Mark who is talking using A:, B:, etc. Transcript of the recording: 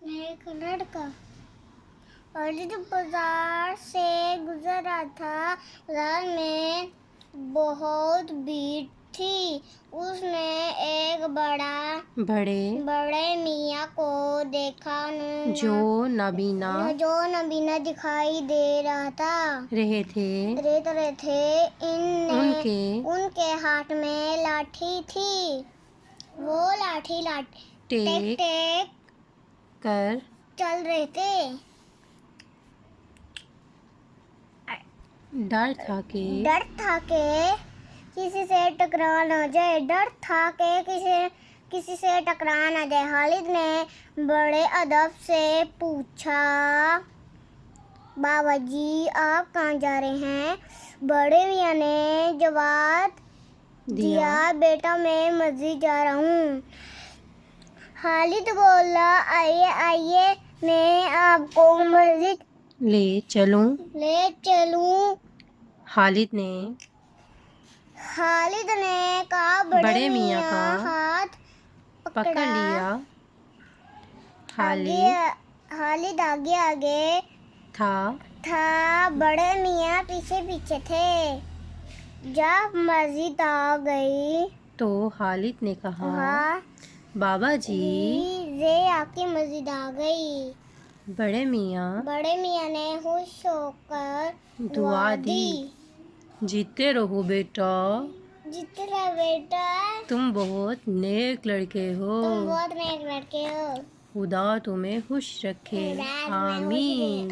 A: एक लड़का और जब बाजार से गुजर रहा था, बाजार में बहुत भीड़ थी। उसने एक बड़े मियाँ को देखा
B: जो नबीना
A: दिखाई दे रहा था
B: रहे थे।
A: उनके हाथ में लाठी थी। वो लाठी टेक
B: कर
A: चल रहे थे।
B: डर था कि
A: किसी से टकरा ना जाए। खालिद ने बड़े अदब से पूछा, बाबा जी आप कहाँ जा रहे हैं? बड़े मियाँ ने जवाब दिया, बेटा मैं मस्जिद जा रहा हूँ। खालिद बोला, आइए मैं आपको मस्जिद
B: ले चलूं। खालिद
A: ने कहा, बड़े मियाँ
B: का
A: हाथ
B: पकड़ लिया।
A: खालिद आगे था। बड़े मियाँ पीछे थे। जब मस्जिद आ गई
B: तो खालिद ने कहा, बाबा जी
A: आपकी मस्जिद आ गई।
B: बड़े मियाँ
A: ने खुश होकर
B: दुआ दी। जीते रहो बेटा, तुम बहुत नेक लड़के हो। खुदा तुम्हें खुश रखे। आमीन।